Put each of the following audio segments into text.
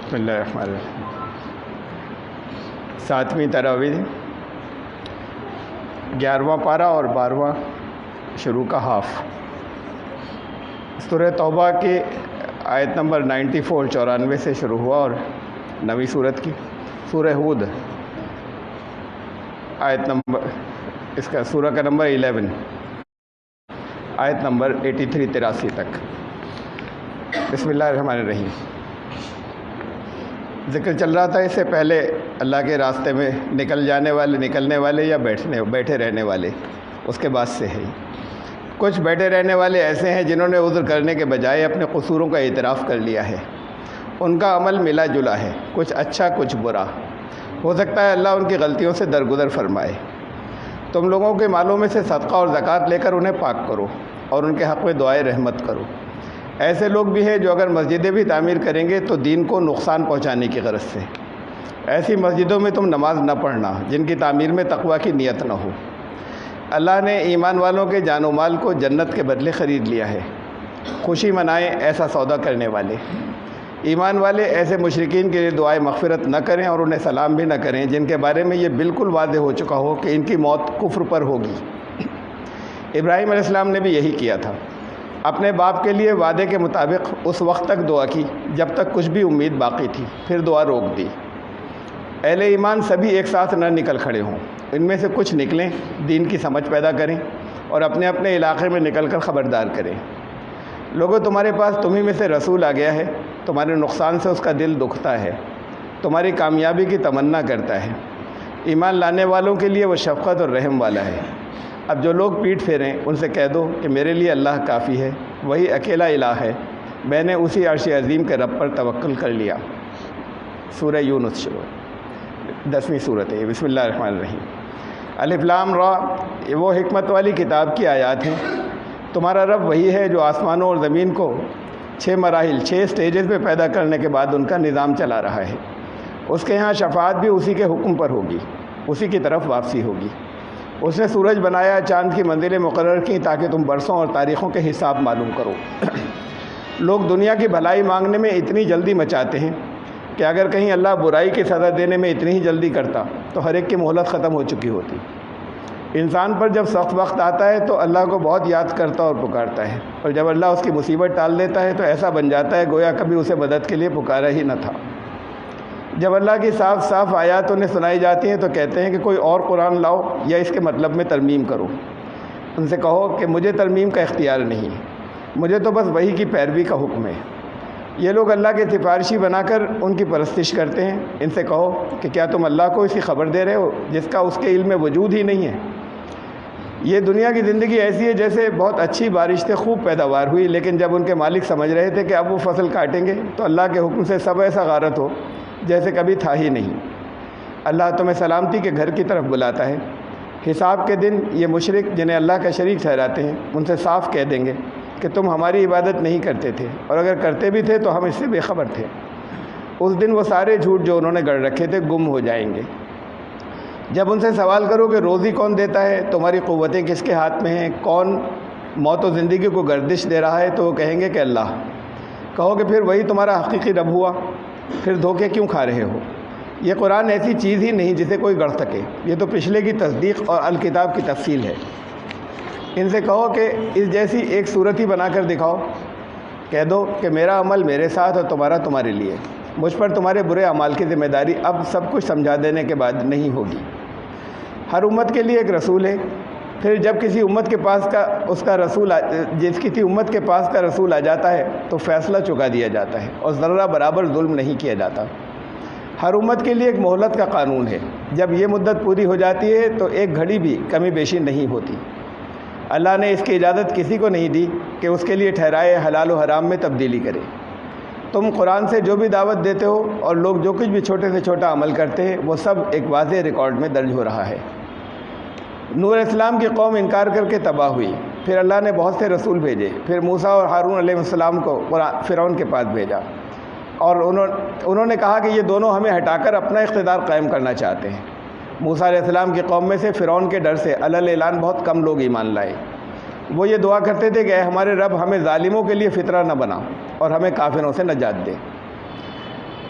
بسم اللہ الرحمن الرحیم۔ 7ویں تراویح 11واں پارہ اور 12واں شروع کا ہاف۔ سورہ توبہ کی آیت نمبر 94 سے شروع ہوا اور 9ویں سورت کی سورہ ہود آیت نمبر اس کا سورہ کا نمبر 11 آیت نمبر 83 تک۔ بسم اللہ الرحمن الرحیم۔ ذکر چل رہا تھا اس سے پہلے اللہ کے راستے میں نکلنے والے یا بیٹھے رہنے والے، اس کے بعد سے ہے کچھ بیٹھے رہنے والے ایسے ہیں جنہوں نے عذر کرنے کے بجائے اپنے قصوروں کا اعتراف کر لیا ہے۔ ان کا عمل ملا جلا ہے، کچھ اچھا کچھ برا۔ ہو سکتا ہے اللہ ان کی غلطیوں سے درگزر فرمائے۔ تم لوگوں کے مالوں میں سے صدقہ اور زکوٰۃ لے کر انہیں پاک کرو اور ان کے حق میں دعائے رحمت کرو۔ ایسے لوگ بھی ہیں جو اگر مسجدیں بھی تعمیر کریں گے تو دین کو نقصان پہنچانے کی غرض سے۔ ایسی مسجدوں میں تم نماز نہ پڑھنا جن کی تعمیر میں تقویٰ کی نیت نہ ہو۔ اللہ نے ایمان والوں کے جان و مال کو جنت کے بدلے خرید لیا ہے۔ خوشی منائیں ایسا سودا کرنے والے۔ ایمان والے ایسے مشرکین کے لیے دعائے مغفرت نہ کریں اور انہیں سلام بھی نہ کریں جن کے بارے میں یہ بالکل واضح ہو چکا ہو کہ ان کی موت کفر پر ہوگی۔ ابراہیم علیہ السلام نے بھی یہی کیا تھا۔ اپنے باپ کے لیے وعدے کے مطابق اس وقت تک دعا کی جب تک کچھ بھی امید باقی تھی، پھر دعا روک دی۔ اہل ایمان سبھی ایک ساتھ نہ نکل کھڑے ہوں، ان میں سے کچھ نکلیں، دین کی سمجھ پیدا کریں اور اپنے اپنے علاقے میں نکل کر خبردار کریں۔ لوگوں، تمہارے پاس تمہیں میں سے رسول آ گیا ہے، تمہارے نقصان سے اس کا دل دکھتا ہے، تمہاری کامیابی کی تمنا کرتا ہے۔ ایمان لانے والوں کے لیے وہ شفقت اور رحم والا ہے۔ اب جو لوگ پیٹھ پھیریں ان سے کہہ دو کہ میرے لیے اللہ کافی ہے، وہی اکیلا الہ ہے، میں نے اسی عرش عظیم کے رب پر توکل کر لیا۔ سورہ یونس شروع 10ویں صورت ہے۔ بسم اللہ الرحمن الرحیم۔ الف لام را، وہ حکمت والی کتاب کی آیات ہیں۔ تمہارا رب وہی ہے جو آسمانوں اور زمین کو 6 مراحل 6 سٹیجز میں پیدا کرنے کے بعد ان کا نظام چلا رہا ہے۔ اس کے ہاں شفاعت بھی اسی کے حکم پر ہوگی، اسی کی طرف واپسی ہوگی۔ اس نے سورج بنایا، چاند کی منزلیں مقرر کیں تاکہ تم برسوں اور تاریخوں کے حساب معلوم کرو۔ لوگ دنیا کی بھلائی مانگنے میں اتنی جلدی مچاتے ہیں کہ اگر کہیں اللہ برائی کی سزا دینے میں اتنی ہی جلدی کرتا تو ہر ایک کی مہلت ختم ہو چکی ہوتی۔ انسان پر جب سخت وقت آتا ہے تو اللہ کو بہت یاد کرتا اور پکارتا ہے، اور جب اللہ اس کی مصیبت ٹال دیتا ہے تو ایسا بن جاتا ہے گویا کبھی اسے مدد کے لیے پکارا ہی نہ تھا۔ جب اللہ کی صاف صاف آیات انہیں سنائی جاتی ہیں تو کہتے ہیں کہ کوئی اور قرآن لاؤ یا اس کے مطلب میں ترمیم کرو۔ ان سے کہو کہ مجھے ترمیم کا اختیار نہیں، مجھے تو بس وحی کی پیروی کا حکم ہے۔ یہ لوگ اللہ کے سفارشی بنا کر ان کی پرستش کرتے ہیں۔ ان سے کہو کہ کیا تم اللہ کو اسی خبر دے رہے ہو جس کا اس کے علم میں وجود ہی نہیں ہے؟ یہ دنیا کی زندگی ایسی ہے جیسے بہت اچھی بارش سے خوب پیداوار ہوئی، لیکن جب ان کے مالک سمجھ رہے تھے کہ اب وہ فصل کاٹیں گے تو اللہ کے حکم سے سب ایسا غارت ہو جیسے کبھی تھا ہی نہیں۔ اللہ تمہیں سلامتی کے گھر کی طرف بلاتا ہے۔ حساب کے دن یہ مشرک جنہیں اللہ کا شریک ٹھہراتے ہیں ان سے صاف کہہ دیں گے کہ تم ہماری عبادت نہیں کرتے تھے، اور اگر کرتے بھی تھے تو ہم اس سے بے خبر تھے۔ اس دن وہ سارے جھوٹ جو انہوں نے گڑھ رکھے تھے گم ہو جائیں گے۔ جب ان سے سوال کرو کہ روزی کون دیتا ہے، تمہاری قوتیں کس کے ہاتھ میں ہیں، کون موت و زندگی کو گردش دے رہا ہے، تو وہ کہیں گے کہ اللہ۔ کہو کہ پھر وہی تمہارا حقیقی رب ہوا، پھر دھوکے کیوں کھا رہے ہو؟ یہ قرآن ایسی چیز ہی نہیں جسے کوئی گڑھ سکے، یہ تو پچھلے کی تصدیق اور الکتاب کی تفصیل ہے۔ ان سے کہو کہ اس جیسی ایک صورت ہی بنا کر دکھاؤ۔ کہہ دو کہ میرا عمل میرے ساتھ اور تمہارا تمہارے لیے، مجھ پر تمہارے برے اعمال کی ذمہ داری اب سب کچھ سمجھا دینے کے بعد نہیں ہوگی۔ ہر امت کے لیے ایک رسول ہے، پھر جب کسی امت کے پاس کا رسول آ جاتا ہے تو فیصلہ چکا دیا جاتا ہے اور ذرہ برابر ظلم نہیں کیا جاتا۔ ہر امت کے لیے ایک مہلت کا قانون ہے، جب یہ مدت پوری ہو جاتی ہے تو ایک گھڑی بھی کمی بیشی نہیں ہوتی۔ اللہ نے اس کی اجازت کسی کو نہیں دی کہ اس کے لیے ٹھہرائے حلال و حرام میں تبدیلی کرے۔ تم قرآن سے جو بھی دعوت دیتے ہو اور لوگ جو کچھ بھی چھوٹے سے چھوٹا عمل کرتے ہیں وہ سب ایک واضح ریکارڈ میں درج ہو رہا ہے۔ نوح علیہ السلام کی قوم انکار کر کے تباہ ہوئی، پھر اللہ نے بہت سے رسول بھیجے، پھر موسیٰ اور ہارون علیہ السلام کو فرعون کے پاس بھیجا، اور انہوں نے کہا کہ یہ دونوں ہمیں ہٹا کر اپنا اقتدار قائم کرنا چاہتے ہیں۔ موسیٰ علیہ السلام کی قوم میں سے فرعون کے ڈر سے اعلان بہت کم لوگ ایمان لائے۔ وہ یہ دعا کرتے تھے کہ اے ہمارے رب، ہمیں ظالموں کے لیے فطرہ نہ بنا اور ہمیں کافروں سے نجات دے۔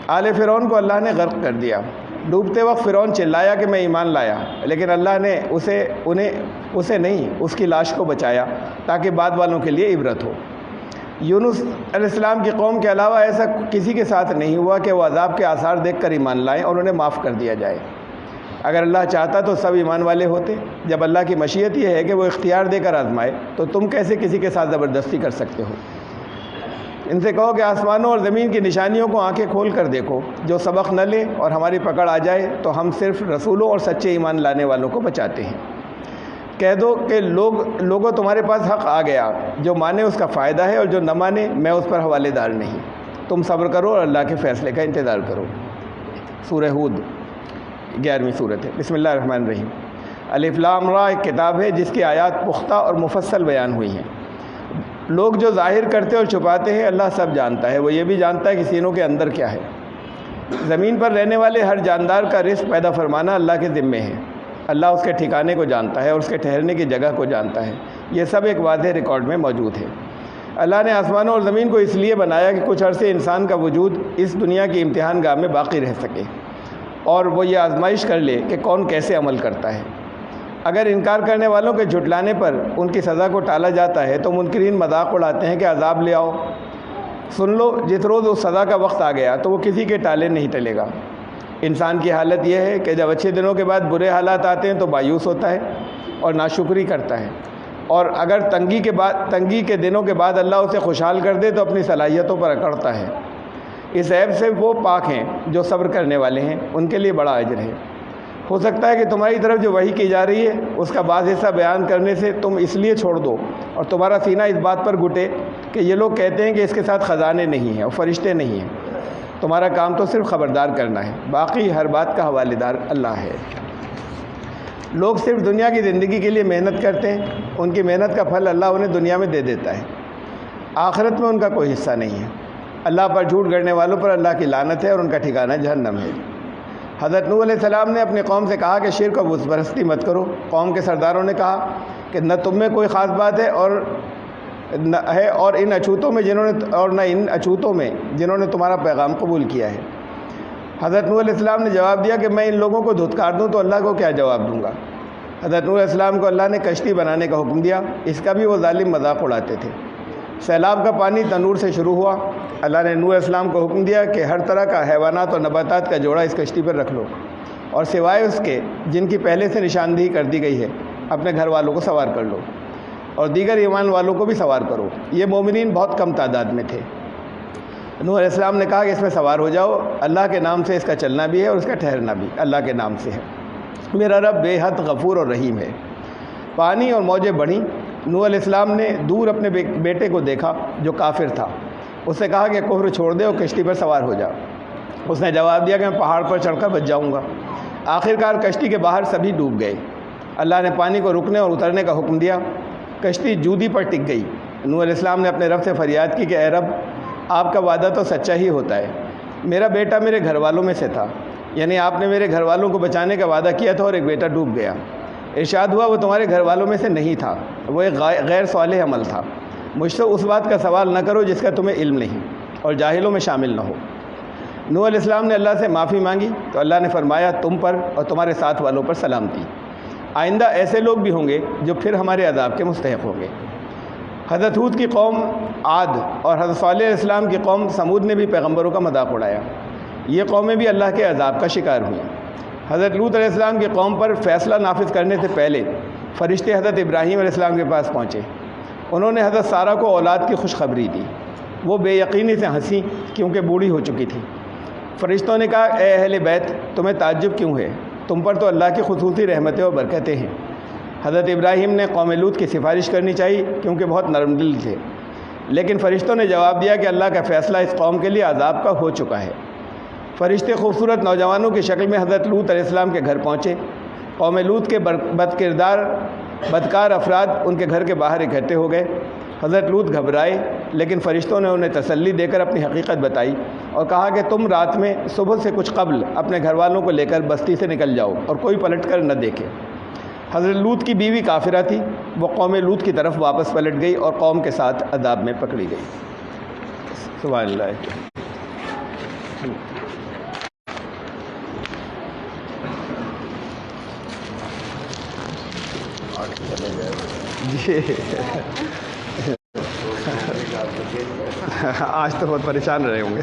آل فرعون کو اللہ نے غرق کر دیا۔ ڈوبتے وقت فرعون چلایا کہ میں ایمان لایا، لیکن اللہ نے اسے نہیں، اس کی لاش کو بچایا تاکہ بعد والوں کے لیے عبرت ہو۔ یونس علیہ السلام کی قوم کے علاوہ ایسا کسی کے ساتھ نہیں ہوا کہ وہ عذاب کے آثار دیکھ کر ایمان لائیں اور انہیں معاف کر دیا جائے۔ اگر اللہ چاہتا تو سب ایمان والے ہوتے۔ جب اللہ کی مشیت یہ ہے کہ وہ اختیار دے کر آزمائے تو تم کیسے کسی کے ساتھ زبردستی کر سکتے ہو؟ ان سے کہو کہ آسمانوں اور زمین کی نشانیوں کو آنکھیں کھول کر دیکھو، جو سبق نہ لے اور ہماری پکڑ آ جائے تو ہم صرف رسولوں اور سچے ایمان لانے والوں کو بچاتے ہیں۔ کہہ دو کہ لوگوں تمہارے پاس حق آ گیا، جو مانے اس کا فائدہ ہے اور جو نہ مانے میں اس پر حوالے دار نہیں۔ تم صبر کرو اور اللہ کے فیصلے کا انتظار کرو۔ سورہ ہود 11ویں سورت ہے۔ بسم اللہ الرحمن الرحیم۔ الف لام را ایک کتاب ہے جس کی آیات پختہ اور مفصل بیان ہوئی ہیں۔ لوگ جو ظاہر کرتے اور چھپاتے ہیں اللہ سب جانتا ہے، وہ یہ بھی جانتا ہے کہ سینوں کے اندر کیا ہے۔ زمین پر رہنے والے ہر جاندار کا رزق پیدا فرمانا اللہ کے ذمے ہے۔ اللہ اس کے ٹھکانے کو جانتا ہے اور اس کے ٹھہرنے کی جگہ کو جانتا ہے۔ یہ سب ایک واضح ریکارڈ میں موجود ہے۔ اللہ نے آسمانوں اور زمین کو اس لیے بنایا کہ کچھ عرصے انسان کا وجود اس دنیا کی امتحان گاہ میں باقی رہ سکے اور وہ یہ آزمائش کر لے کہ کون کیسے عمل کرتا ہے۔ اگر انکار کرنے والوں کے جھٹلانے پر ان کی سزا کو ٹالا جاتا ہے تو منکرین مذاق اڑاتے ہیں کہ عذاب لے آؤ۔ سن لو، جس روز اس سزا کا وقت آ گیا تو وہ کسی کے ٹالے نہیں ٹلے گا۔ انسان کی حالت یہ ہے کہ جب اچھے دنوں کے بعد برے حالات آتے ہیں تو مایوس ہوتا ہے اور ناشکری کرتا ہے، اور اگر تنگی کے دنوں کے بعد اللہ اسے خوشحال کر دے تو اپنی صلاحیتوں پر اکڑتا ہے۔ اس عیب سے وہ پاک ہیں جو صبر کرنے والے ہیں، ان کے لیے بڑا اجر ہے۔ ہو سکتا ہے کہ تمہاری طرف جو وحی کی جا رہی ہے اس کا بعض حصہ بیان کرنے سے تم اس لیے چھوڑ دو اور تمہارا سینہ اس بات پر گھٹے کہ یہ لوگ کہتے ہیں کہ اس کے ساتھ خزانے نہیں ہیں اور فرشتے نہیں ہیں۔ تمہارا کام تو صرف خبردار کرنا ہے، باقی ہر بات کا حوالے دار اللہ ہے۔ لوگ صرف دنیا کی زندگی کے لیے محنت کرتے ہیں، ان کی محنت کا پھل اللہ انہیں دنیا میں دے دیتا ہے، آخرت میں ان کا کوئی حصہ نہیں ہے۔ اللہ پر جھوٹ گڑنے والوں پر اللہ کی لعنت ہے اور ان کا ٹھکانہ جہنم ہے۔ حضرت نوح علیہ السلام نے اپنی قوم سے کہا کہ شرک و بت پرستی مت کرو۔ قوم کے سرداروں نے کہا کہ نہ تم میں کوئی خاص بات ہے اور ان اچھوتوں میں جنہوں نے تمہارا پیغام قبول کیا ہے۔ حضرت نوح علیہ السلام نے جواب دیا کہ میں ان لوگوں کو دھتکار دوں تو اللہ کو کیا جواب دوں گا۔ حضرت نوح علیہ السلام کو اللہ نے کشتی بنانے کا حکم دیا، اس کا بھی وہ ظالم مذاق اڑاتے تھے۔ سیلاب کا پانی تنور سے شروع ہوا۔ اللہ نے نوح علیہ السلام کو حکم دیا کہ ہر طرح کا حیوانات اور نباتات کا جوڑا اس کشتی پر رکھ لو، اور سوائے اس کے جن کی پہلے سے نشاندہی کر دی گئی ہے اپنے گھر والوں کو سوار کر لو اور دیگر ایمان والوں کو بھی سوار کرو۔ یہ مومنین بہت کم تعداد میں تھے۔ نوح علیہ السلام نے کہا کہ اس میں سوار ہو جاؤ، اللہ کے نام سے اس کا چلنا بھی ہے اور اس کا ٹھہرنا بھی اللہ کے نام سے ہے۔ میرا رب بے حد غفور اور رحیم ہے۔ پانی اور موجیں بڑھیں۔ نوح علیہ السلام نے دور اپنے بیٹے کو دیکھا جو کافر تھا۔ اس سے کہا کہ کفر چھوڑ دے اور کشتی پر سوار ہو جا۔ اس نے جواب دیا کہ میں پہاڑ پر چڑھ کر بچ جاؤں گا۔ آخرکار کشتی کے باہر سبھی ڈوب گئے۔ اللہ نے پانی کو رکنے اور اترنے کا حکم دیا۔ کشتی جودی پر ٹک گئی۔ نوح علیہ السلام نے اپنے رب سے فریاد کی کہ اے رب، آپ کا وعدہ تو سچا ہی ہوتا ہے، میرا بیٹا میرے گھر والوں میں سے تھا، یعنی آپ نے میرے گھر والوں کو بچانے کا وعدہ کیا تھا اور ایک بیٹا ڈوب گیا۔ ارشاد ہوا وہ تمہارے گھر والوں میں سے نہیں تھا، وہ ایک غیر صالح عمل تھا۔ مجھ سے اس بات کا سوال نہ کرو جس کا تمہیں علم نہیں، اور جاہلوں میں شامل نہ ہو۔ نوح علیہ السلام نے اللہ سے معافی مانگی تو اللہ نے فرمایا تم پر اور تمہارے ساتھ والوں پر سلامتی، آئندہ ایسے لوگ بھی ہوں گے جو پھر ہمارے عذاب کے مستحق ہوں گے۔ حضرت ہود کی قوم عاد اور حضرت صالح علیہ السلام کی قوم سمود نے بھی پیغمبروں کا مذاق اڑایا۔ یہ قومیں بھی اللہ کے عذاب کا شکار ہوئیں۔ حضرت لوط علیہ السلام کی قوم پر فیصلہ نافذ کرنے سے پہلے فرشتے حضرت ابراہیم علیہ السلام کے پاس پہنچے۔ انہوں نے حضرت سارہ کو اولاد کی خوشخبری دی۔ وہ بے یقینی سے ہنسی کیونکہ بوڑھی ہو چکی تھی۔ فرشتوں نے کہا اے اہل بیت، تمہیں تعجب کیوں ہے؟ تم پر تو اللہ کی خصوصی رحمتیں اور برکتیں ہیں۔ حضرت ابراہیم نے قوم لوط کی سفارش کرنی چاہیے کیونکہ بہت نرم دل تھے، لیکن فرشتوں نے جواب دیا کہ اللہ کا فیصلہ اس قوم کے لیے عذاب کا ہو چکا ہے۔ فرشتے خوبصورت نوجوانوں کی شکل میں حضرت لوط علیہ السلام کے گھر پہنچے۔ قوم لوط کے بدکار افراد ان کے گھر کے باہر اکٹھے ہو گئے۔ حضرت لوط گھبرائے، لیکن فرشتوں نے انہیں تسلی دے کر اپنی حقیقت بتائی اور کہا کہ تم رات میں صبح سے کچھ قبل اپنے گھر والوں کو لے کر بستی سے نکل جاؤ اور کوئی پلٹ کر نہ دیکھے۔ حضرت لوط کی بیوی کافرہ تھی، وہ قوم لوط کی طرف واپس پلٹ گئی اور قوم کے ساتھ عذاب میں پکڑی گئی۔ سبحان اللہ۔ جی آج تو بہت پریشان رہے ہوں گے.